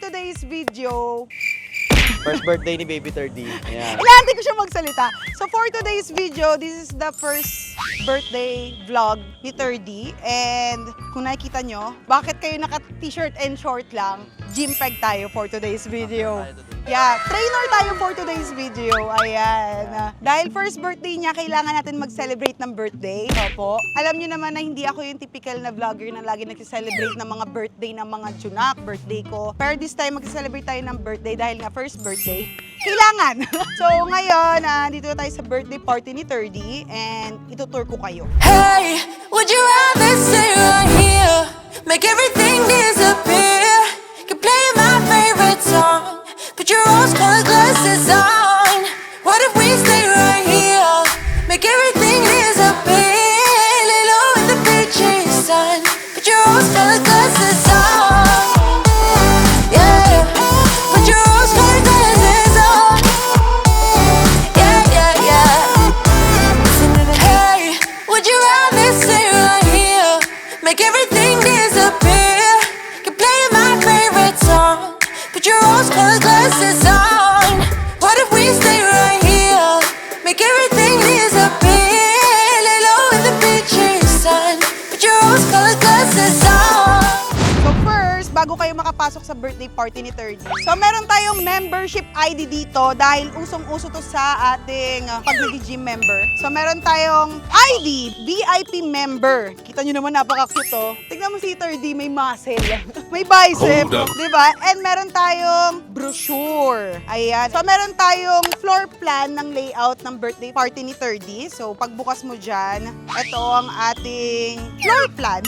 today's video, First birthday ni Baby 30. Yeah. inaantay ko siya magsalita. So for today's video, this is the first birthday vlog ni 30. And kung nakikita nyo, bakit kayo naka-t-shirt and short lang? Gym peg tayo for today's video. Yeah, trainer tayo for today's video. Ayan. Dahil first birthday niya, kailangan natin mag-celebrate ng birthday. Opo. Alam niyo naman na hindi ako yung typical na vlogger na lagi nag-celebrate ng mga birthday ng mga junak, birthday ko. Pero this time, mag-celebrate tayo ng birthday dahil nga first birthday. Kailangan! So ngayon, dito tayo sa birthday party ni 30 and itutour ko kayo. Hey, would you rather stay right here? Make everything disappear. Could play my favorite song. Put your rose-colored glasses on. What if we stay right here? Make everything disappear. Lay low in the beaching sun. Put your rose-colored glasses on. Yeah, put your rose-colored glasses on. Yeah, yeah, yeah. Hey, would you rather stay right here? Make everything disappear. Could play my favorite song. Put your rose-colored glasses on. What if we stay right here? Make everything disappear. Lay low in the beaching sun. Put your rose-colored glasses on. So first, bago kayo makapasok sa birthday party ni 30. So meron tayong membership ID dito dahil usong-uso to sa ating pag nag-gym member. So meron tayong ID, VIP member. Kita nyo naman napaka-cute to. Tignan mo si 30, may muscle. May bicep, di ba? And meron tayong brochure. Ayan. So meron tayong floor plan ng layout ng birthday party ni 30. So pagbukas mo dyan, ito ang ating floor plan.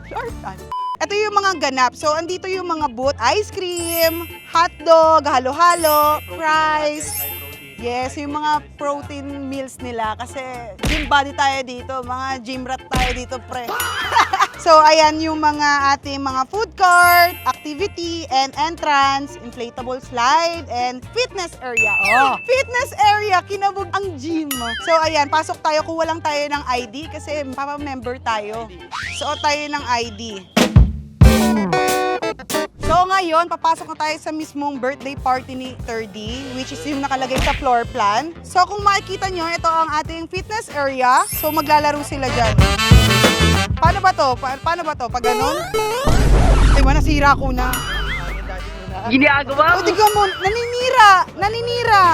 Floor plan. Ito yung mga ganap. So, andito yung mga booth. Ice cream, hotdog, halo-halo, fries. Yes, yung mga protein meals nila. Kasi gym body tayo dito. Mga gym rat tayo dito, pre. So, ayan yung mga ating mga food court, activity, and entrance, inflatable slide, and fitness area. Oh, fitness area, kinabog ang gym. So, ayan, pasok tayo. Kuha lang tayo ng ID kasi papa-member tayo. Suot tayo ng ID. So ngayon, papasok na tayo sa mismong birthday party ni 30, which is yung nakalagay sa floor plan. So kung makikita nyo, ito ang ating fitness area. So maglalaro sila dyan. Paano ba to? Paano ba to? Pag ganun? Ay, nasira ko na. Ginagawa O, tignan mo, naninira! Naninira!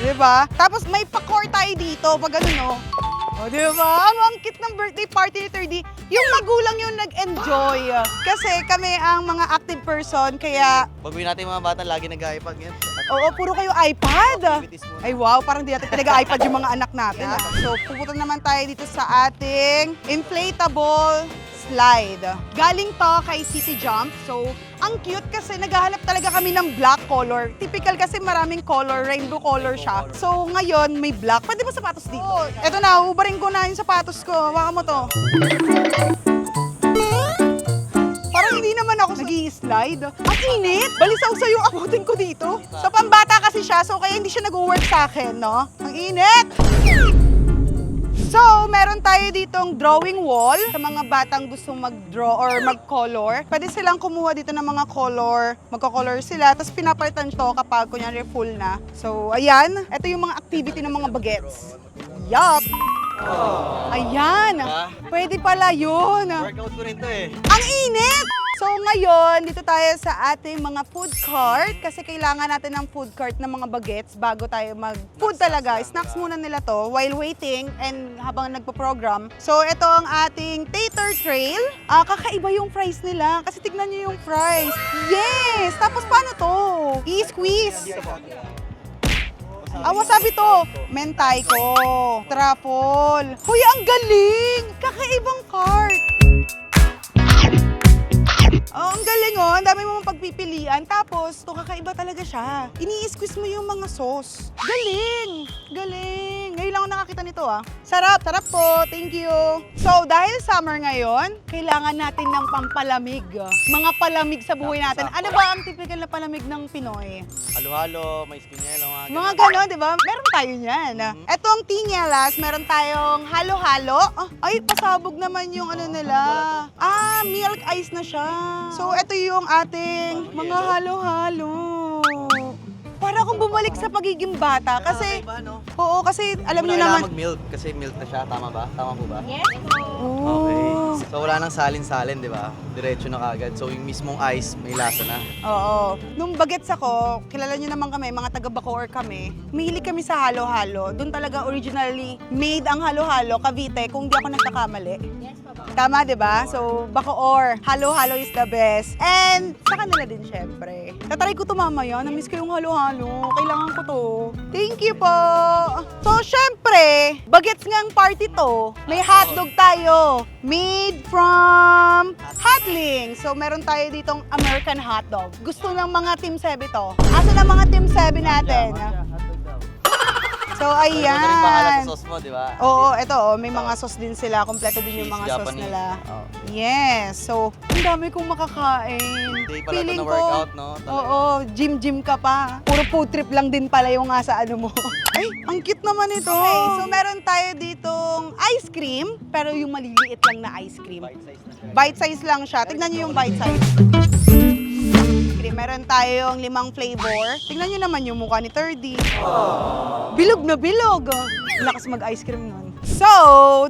Diba? Tapos may pa-core tayo dito, pag ganun, no? O, diba? Ang cute ng birthday party ni 30. Yung magulang yung nag-enjoy. Kasi kami ang mga active person, kaya... Baguhin natin yung mga bata, lagi nag-iPad yan. Oo, puro kayo iPad. Activities muna. Ay wow, parang di natin pinag-iPad yung mga anak natin. So, pupunta naman tayo dito sa ating inflatable slide. Galing to kay City Jump. So, ang cute kasi naghahanap talaga kami ng black color. Typical kasi maraming color, rainbow color siya. So, ngayon may black. Pwede ba sapatos dito? Eto na, ubarin ko na yung sapatos ko. Hawakan mo to. Parang hindi naman ako nag-i-slide. Ang init! Balisaw sa'yo akutin ko dito. So, pambata kasi siya, so kaya hindi siya nag-work sa akin, no? Ang init! So, meron tayo ditong drawing wall sa mga batang gustong mag-draw or mag-color. Pwede silang kumuha dito ng mga color, magko-color sila, tapos pinapalitan to kapag kunyari full na. So, ayan. Ito yung mga activity ng mga bagets. Yup! Ayan! Pwede pala yun! Workout ko rin to eh. Ang init! So ngayon, dito tayo sa ating mga food cart kasi kailangan natin ng food cart ng mga bagets bago tayo mag-food talaga. Snacks muna nila to while waiting and habang nagpo-program. So ito ang ating tater trail. Kakaiba yung fries nila kasi tignan nyo yung fries. Yes! Tapos paano to? I-squeeze. Wasabi to. Mentaiko. Truffle. Hoy, ang galing! Kakaibang cart. Oh, ang galing oh. Ang dami mo mong pagpipilian. Tapos, to kakaiba talaga siya. Ini-squeeze mo yung mga sauce. Galing! Galing! Ngayon lang ako nakakita nito ah. Sarap! Sarap po! Thank you! So, dahil summer ngayon, kailangan natin ng pampalamig. Mga palamig sa buhay natin. Ano ba ang typical na palamig ng Pinoy? Halo-halo, may spinelo nga. Mga gano'n, di ba? Meron tayo niyan. Etong Tingelas, meron tayong halo-halo. Ay, pasabog naman yung ano nila. Milk ice na siya. So, ito yung ating mga halo-halo. Para akong bumalik sa pagiging bata. Kasi, Ba, no? oo, kasi alam Hindi niyo mo na naman. kailangan mag-milk kasi milk na siya. Tama ba? Tama po ba? Yes Okay. Oo. So wala nang salin-salin, di ba? Diretso na kagad. So yung mismong ice, may lasa na. Oo. Nung bagets ako, kilala niyo naman kami, mga taga Bacoor kami. Mahilig kami sa halo-halo. Doon talaga originally made ang halo-halo, Cavite, kung di ako nagkakamali. Tama, di ba? So, Bacoor, halo-halo is the best. And sa kanila din, syempre. Tatry ko to mamaya. Na-miss ko yung halo-halo. Kailangan ko to. Thank you po. So, syempre, bagets ngang party to. May hotdog tayo. Made from Hotling. So, meron tayo ditong American hotdog. Gusto ng mga Team 7 to. Asa ng mga Team 7 natin? So, Magaling pangalan ayan. sa sauce mo, di ba? Oo, ito, may mga sauce din sila. Kompleto din yung mga sauce Japanese. nila. Oh. Yes. So, ang dami kong makakain. Hindi pala ito na workout, no? Talaga. Oo, gym ka pa. Puro food trip lang din pala yung nga sa ano mo. Ay, ang cute naman ito. Okay, so meron tayo ditong ice cream, pero yung maliliit lang na ice cream. Bite size na siya. Bite size lang siya. Tignan niyo yung bite size. Meron tayong 5 flavor. Tignan niyo naman yung mukha ni 3D. Bilog na bilog. Lakas mag-ice cream nun. So,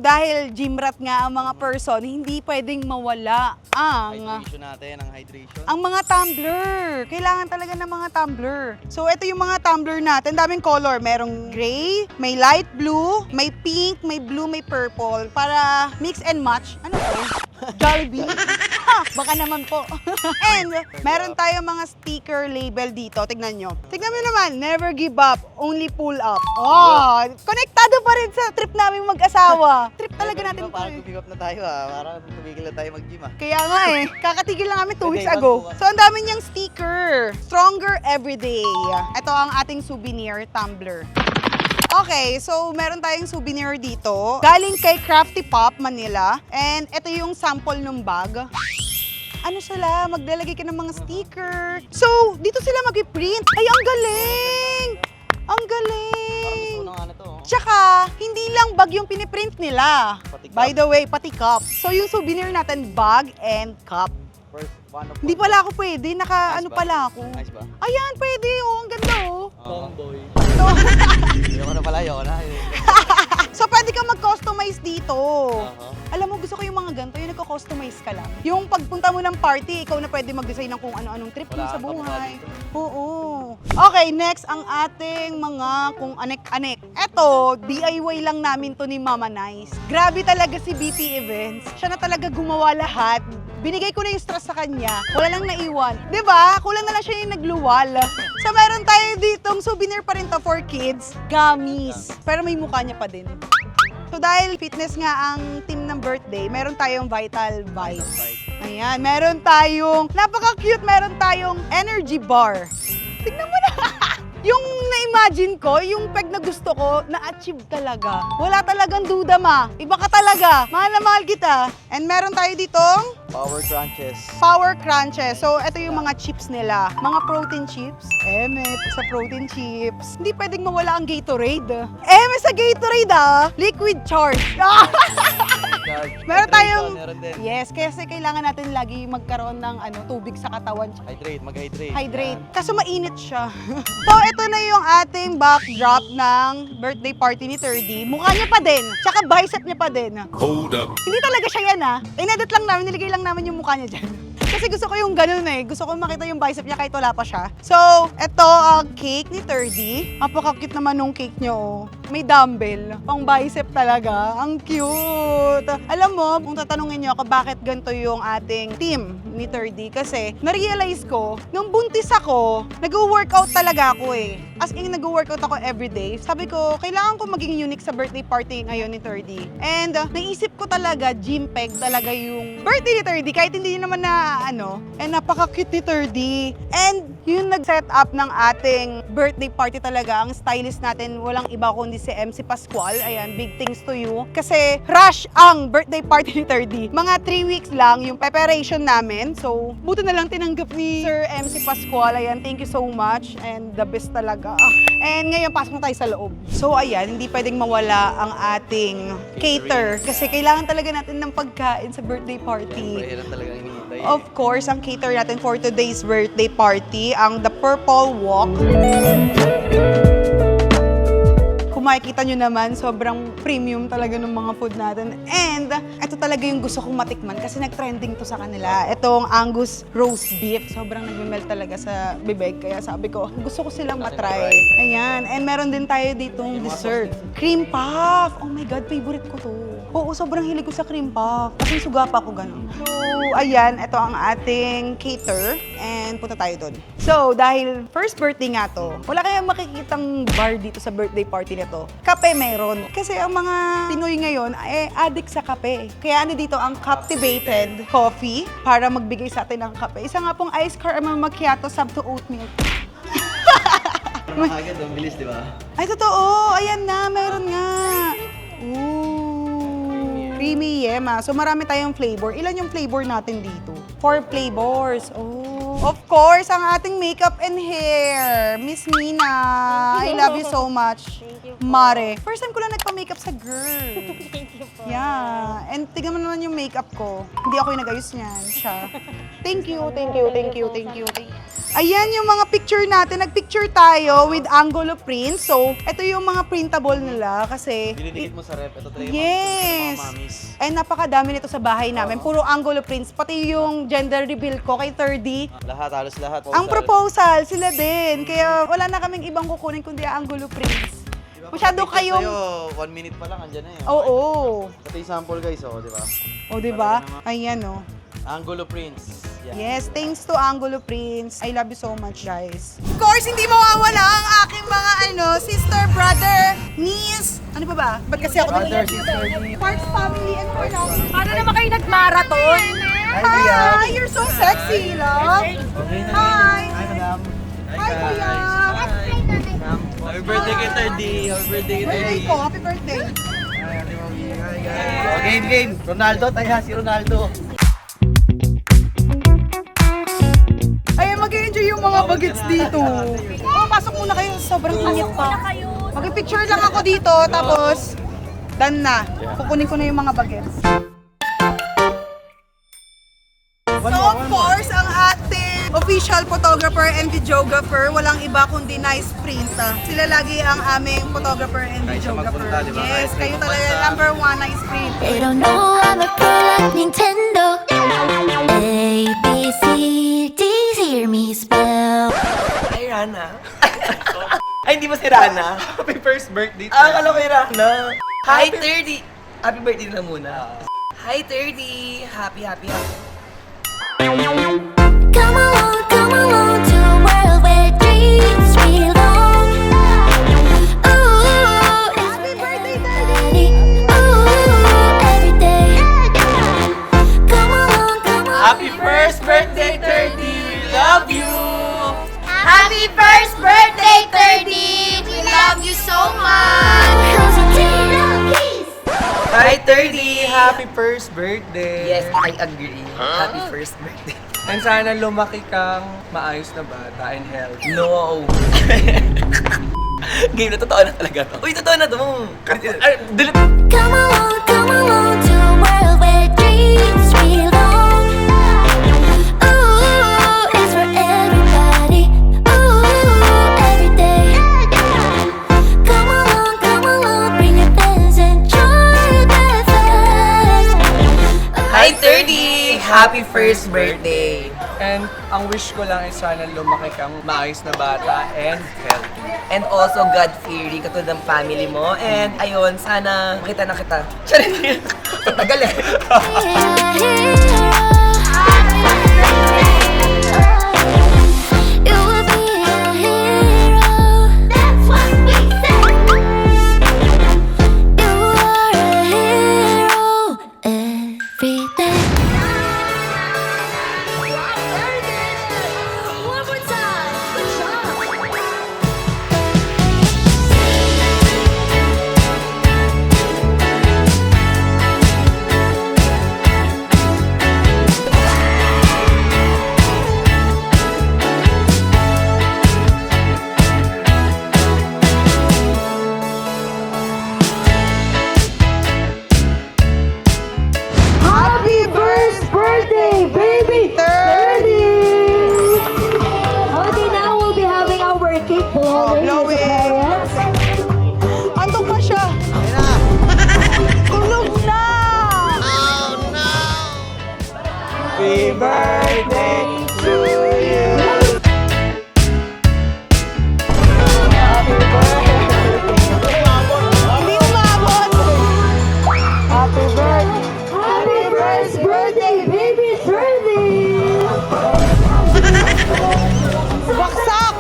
dahil gym rat nga ang mga person, hindi pwedeng mawala Hydration natin, ang hydration. ang mga tumbler. Kailangan talaga ng mga tumbler. So, ito yung mga tumbler natin. Daming color. Merong gray, may light blue, may pink, may blue, may purple. Para mix and match. Ano to? Jollibee? Ha, baka naman po. And, meron tayong mga sticker label dito. Tignan nyo. Tignan mo naman. Never give up, only pull up. Oh, konektado pa rin sa trip namin mag-asawa. Trip talaga natin to. Parang tumigap na tayo Parang tumigil na tayo mag-gym Kaya nga kakatigil lang kami 2 weeks Okay, ago. bago. So, ang dami niyang sticker. Stronger everyday. Ito ang ating souvenir tumbler. Okay, so meron tayong souvenir dito. Galing kay Crafty Pop, Manila. And ito yung sample ng bag. Ano sila? Maglalagay ka ng mga sticker. So, dito sila mag-print. Ay, ang galing! Ang galing! Parang gusto ko na nga na to. Tsaka, hindi lang bag yung piniprint nila. Pati cup. By the way, pati cup. So, yung souvenir natin, bag and cup. First, one of Hindi pala ako pwede. Naka, Ayos ano ba? pala ako. Ayos ba? Ayan, pwede. Oh, ang ganda, oh. Tomboy. So, Ayoko na pala, ayoko na. so, pwede kang mag-customize dito. Oo. Alam mo, gusto ko yung mga ganito, yung nagko-customize ka lang. Yung pagpunta mo ng party, ikaw na pwede mag-design ng kung ano-anong trip mo Wala sa kang kamukha buhay. dito. Oo. Okay, next, ang ating mga kung anek-anek. Eto, DIY lang namin to ni Mama Nice. Grabe talaga si BP Events. Siya na talaga gumawa lahat. Binigay ko na yung stress sa kanya. Wala lang naiwan. 'Di ba? Kulang na lang siya yung nagluwal. So meron tayo ditong souvenir pa rin to for kids. Gummies. Pero may mukha niya pa din. So dahil fitness nga ang team ng birthday, meron tayong Vital Bites. Ayan, meron tayong, napaka-cute, meron tayong energy bar. Tignan mo na. Yung na-imagine ko, yung peg na gusto ko, na-achieve talaga. Wala talagang duda, ma. Iba ka talaga. Mahal na mahal kita. And meron tayo ditong Power crunches. Power Crunches. So, ito yung mga chips nila. Mga protein chips. Sa protein chips. Hindi pwedeng mawala ang Gatorade. Sa Gatorade, liquid charge. Charge. Meron tayong... Meron din. Yes, kasi kailangan natin lagi magkaroon ng tubig sa katawan. Hydrate, mag-hydrate. Hydrate. Yan. Kaso mainit siya. So, ito na yung ating backdrop ng birthday party ni 3D. Mukha niya pa din. Tsaka bicep niya pa din. Hold up. Hindi talaga siya yan Inedit lang namin, niligay lang namin yung mukha niya dyan. Kasi gusto ko yung ganun Gusto ko makita yung bicep niya kahit wala pa siya. So, ito ang cake ni 3D. Napaka-cute naman nung cake niyo. May dumbbell. Pang bicep talaga. Ang cute. Alam mo, kung tatanungin niyo ako bakit ganito yung ating team ni 3D. Kasi, na-realize ko, nung buntis ako, nag-workout talaga ako As in, nag-workout ako everyday. Sabi ko, kailangan ko maging unique sa birthday party ngayon ni 3D. And, naisip ko talaga, gym peg talaga yung birthday ni 3D. Kahit hindi naman na, napaka-cute ni 3D. And, Yung nag-set up ng ating birthday party talaga, ang stylist natin, walang iba kundi si MC Pascual. Ayan, big thanks to you. Kasi rush ang birthday party ni 3D. Mga 3 weeks lang yung preparation namin. So, buti na lang tinanggap ni Sir MC Pascual. Ayan, thank you so much. And the best talaga. And ngayon, pasok na tayo sa loob. So, ayan, hindi pwedeng mawala ang ating cater. Kasi kailangan talaga natin ng pagkain sa birthday party. Mahirap talaga hinihintay. Of course, ang cater natin for today's birthday party, ang The Purple Walk. Kung makikita nyo naman, sobrang premium talaga ng mga food natin. And ito talaga yung gusto kong matikman kasi nag-trending to sa kanila. Itong Angus roast beef. Sobrang nag-melt talaga sa bibig. Kaya sabi ko, gusto ko silang matry. Ayan. And meron din tayo ditong dessert. Cream puff. Oh my God, favorite ko to. Oo, sobrang hilig ko sa cream puff. Kasi suga pa ako ganun. So, ayan. Ito ang ating cater. And punta tayo doon. So, dahil first birthday nga to, wala kayong makikitang bar dito sa birthday party nito. Kape meron. Kasi ang mga Pinoy ngayon, addict sa kape. Kaya ano dito, ang Captivated Coffee para magbigay sa atin ng kape. Isa nga pong ice caramel macchiato sub to oat milk. Parang agad, ang bilis, di ba? Ay, totoo! Ayan na, meron nga. Ooh, creamy yema. So, marami tayong flavor. Ilan yung flavor natin dito? 4 flavors. Oh. Of course, ang ating makeup and hair. Miss Nina, I love you so much. Thank you po. Mare. First time ko lang nagpa-makeup sa girl. Thank you po. Yeah. And tignan mo naman yung makeup ko. Hindi ako yung nag-ayos niyan. Siya. Thank you, thank you, thank you, thank you. Ayan yung mga picture natin. Nag-picture tayo with Angulo prints. So, ito yung mga printable nila kasi... Dinidikit mo sa rep. Ito talaga Yes! mga mamis. And napakadami nito sa bahay namin. Puro Angulo prints. Pati yung gender reveal ko kay 3D. Lahat, halos lahat. Ang proposal, sila din. Kaya wala na kaming ibang kukunin kundi Angulo prints. Masyado kayong... Sa'yo, 1 minute pa lang, andyan na yun. Oo. Ito yung sample guys, di ba? O, diba? Ayan, o. Angulo prints. Yan. Yes, thanks to Angulo Prince. I love you so much, guys. Of course, hindi mawawala ang aking mga sister, brother, niece. Ano pa ba? Ba't kasi ako Brother, dito? sister, Parts family. Ano pa lang? Paano naman kayo nag-marathon? Hi! You're so sexy, love. Hi! Hi, madam. Hi, kuya. Happy birthday kay 3D. Happy birthday kay 3D. Birthday ko. Happy birthday. Hi, Ate Mami. Hi, guys. Game. Ronaldo, tayo si Ronaldo. Ay, mag-enjoy yung mga bagets dito. Oh, pasok muna kayo. Sobrang init pa. Mag-picture lang ako dito, tapos done na. Kukunin ko na yung mga bagets. So, of course, ang ating official photographer and videographer, walang iba kundi Nice Print. Sila lagi ang aming photographer and Kahit siya videographer. magpunta, di ba? Yes, Kahit kayo may talaga pumunta. number 1, Nice Print. They don't know I'm a pro like Nintendo. A, B, C, D, hear me spell. Ay, Rana. Ay, hindi ba si Rana? Happy first birthday. Akala ko yung Rana. Hi, 30. Happy birthday na muna. Hi, 30. Happy. Come along to a world where dreams belong. Ooh, it's Happy birthday, Daddy. Ooh, every day. Come along. Happy first birthday, 30. We love you. Happy first birthday, 30. We love you so much. Hi, 30. Happy first birthday. Yes, I agree. Happy first birthday. And sana lumaki kang maayos na bata and healthy. No. Game na totoo na talaga to. Uy, totoo na to. Ay, delete. Come along to a world where dreams belong. Ooh, it's for everybody. Ooh, every day. Come along, bring your friends and join with us. Hi, 30. Happy first birthday. And ang wish ko lang ay sana lumaki kang maayos na bata and healthy. And also God-fearing katulad ng family mo. And ayun, sana makita na kita. Charin! Tagal eh. You will be a hero. That's what we say. You are a hero every day. One more time. birthday to you. Hindi umabot. Happy first birthday, baby Shirley. Baksak.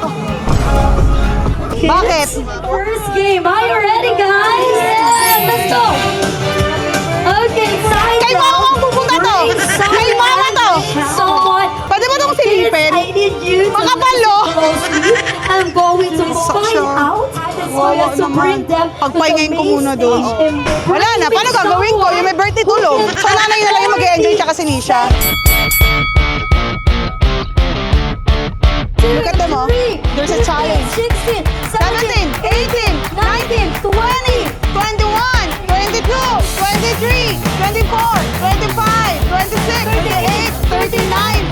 Bakit? First game. Are you ready, guys? Yeah, let's go. Okay, side Kay mama ang pupunta to. Kay mama to. Someone. Pwede ba itong silipin? I need you to Makapalo. listen closely. I'm going to find out so as to bring them to the Pagpahingayin ko main muna doon. stage and Wala na. Paano bring gagawin ko? Yung may birthday tulog. Sa nanay na lang yung mag-enjoy tsaka si Nisha. Look at them, oh. There's a challenge. 16, 17, 18, 19, 20, 21, 22, 23, 24, 25, 26, 28, 39,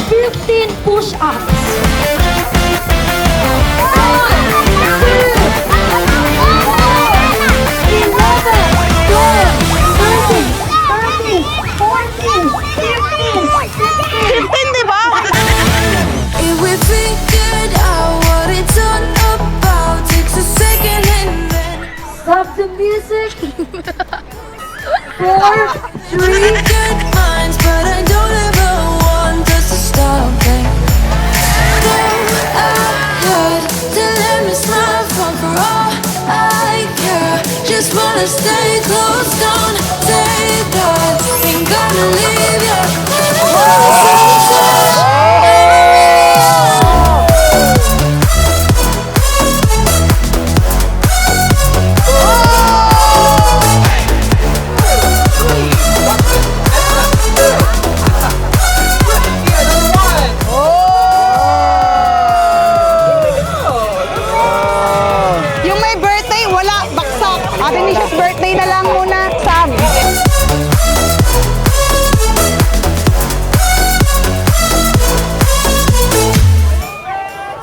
15 push-ups. 15, di ba? If we figured out what it's all about, takes a second and then Stop the music. 4, 3, good minds, but I don't ever want us to stop it. Good to let me smile for all I care. Just wanna stay close, don't take that. Ain't gonna leave you. Yung may birthday, wala. Baksak. Ate Nisha's birthday na lang muna. Sam.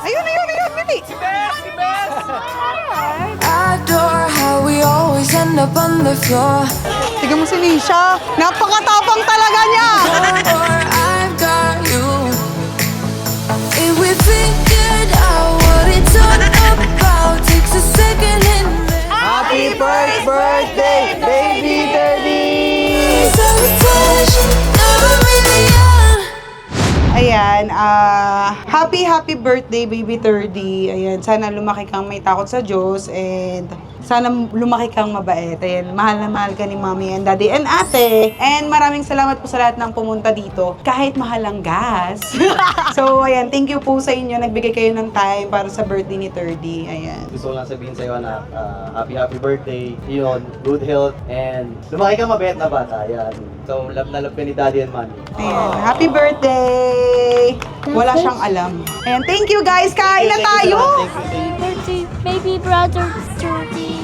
Ayun, Bili. Adore how we always end up on the floor. Tignan mo si Nisha. Napakatapang talaga niya. Or I've got you. If we figured out what it's all about, takes a second and then Happy first birthday, baby Dirty! sabotage. Now I'm really young. Ayan, happy birthday, baby 30. Ayan, sana lumaki kang may takot sa Diyos and sana lumaki kang mabait. Ayan, mahal na mahal ka ni Mommy and Daddy and Ate. And maraming salamat po sa lahat ng pumunta dito, kahit mahal ang gas. So, ayan, thank you po sa inyo. Nagbigay kayo ng time para sa birthday ni 30. Ayan. Gusto ko lang sabihin sa'yo na happy birthday, yun, good health, and lumaki ka mabait na bata, yan. So, love na love ka ni Daddy and Mommy. Ayan, happy birthday! Wala siyang alam. Ayan, thank you guys! Kain na tayo! Birthday, baby brother, Jordy.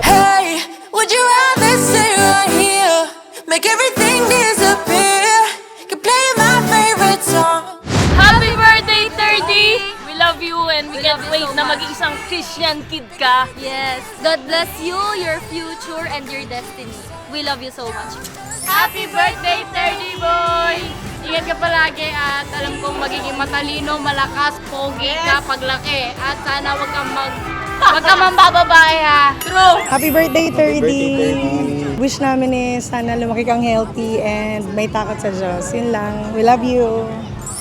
Hey, would you rather stay right here? Make everything disappear. Keep playing my favorite song. Happy birthday, 30! We love you and we can't wait na maging isang Christian kid ka. Yes. God bless you, your future, and your destiny. We love you so much. Happy birthday, 30 boy! Ingat ka palagi at alam kong magiging matalino, malakas, pogi ka paglaki. At sana wag kang mambababae ha. True! Happy birthday, 30! Wish namin is sana lumaki kang healthy and may takot sa Diyos. Yun lang. We love you.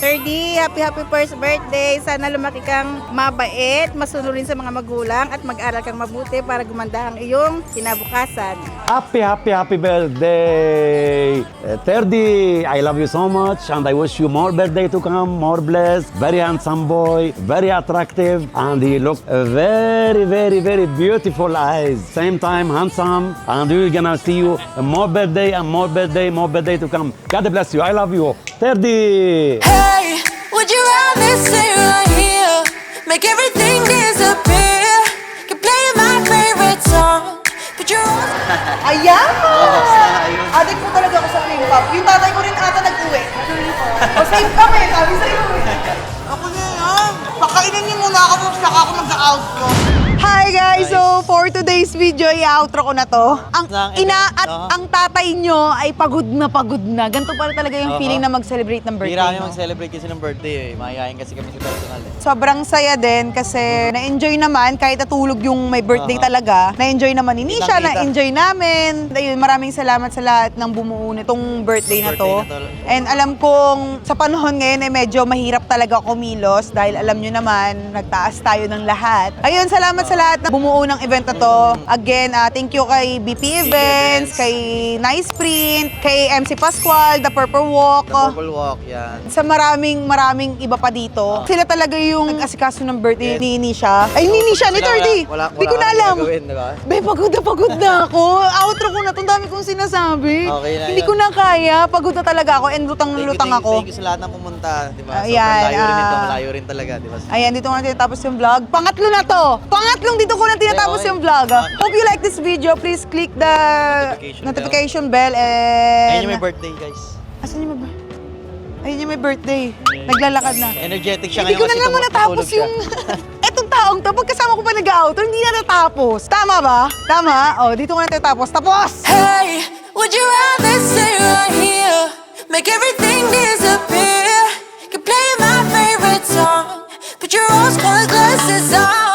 30, happy first birthday. Sana lumaki kang mabait, masunurin sa mga magulang at mag-aral kang mabuti para gumanda ang iyong kinabukasan. Happy birthday! 30, I love you so much and I wish you more birthday to come, more blessed, very handsome boy, very attractive and he look very beautiful eyes. Same time handsome and we're gonna see you more birthday and more birthday to come. God bless you, I love you. 30! Hey, would you rather stay right here? Make everything disappear. Keep playing my favorite song. But you're Ayan! Adik mo talaga ako sa K-pop. Yung tatay ko rin ata nag-uwi. O same kami, sabi sa'yo. Ako na yan. Pakainin niyo muna ako, saka ako mag-out ko. Hi guys! So, for today's video, i-outro ko na to. Ang ina at ang tatay nyo ay pagod na. Ganito pala talaga yung feeling na mag-celebrate ng birthday. Hindi kami no? mag-celebrate kasi ng birthday eh. Mayayain kasi kami sa personal eh. Sobrang saya din kasi na-enjoy naman kahit natulog yung may birthday talaga. Na-enjoy naman ni Nisha, Kitang-kita. na-enjoy namin. Ayun, maraming salamat sa lahat ng bumuo nitong birthday na to. And alam kong sa panahon ngayon ay medyo mahirap talaga kumilos dahil alam nyo naman, nagtaas tayo ng lahat. Ayun, salamat sa lahat na bumuo ng event na to. Again, thank you kay BP Events, kay Nice Print, kay MC Pascual, The Purple Walk. Purple Walk, yan. Sa maraming iba pa dito. Sila talaga yung nag-asikaso ng birthday ni Nisha. Ay, ni Nisha, ni 30. Di ko na alam. Diba? Be, pagod na ako. Outro ko na. Ang dami kong sinasabi. Okay na Hindi yun. ko na kaya. Pagod na talaga ako and lutang ako. Thank you sa lahat ng pumunta. Diba? Ayan, Sobrang layo rin ito. Malayo rin talaga. Diba? Ayan, dito ko na tinatapos yung vlog. Pangatlo na to. Pangatlong dito ko na tinatapos Okay. yung vlog. Hope you like this video. Please click the notification bell Ayun and... yung may birthday, guys. Asan yung may Ayun yung may birthday. Naglalakad na. Energetic siya Hindi ko na ngayon naman natapos siya. yung... Etong taong to, pagkasama ko pa nag-outro, hindi na natapos. Tama ba? Tama? O, dito ko na natapos. Tapos! Hey, would you rather stay right here? Make everything disappear. Could play my favorite song. Put your rose-colored glasses on.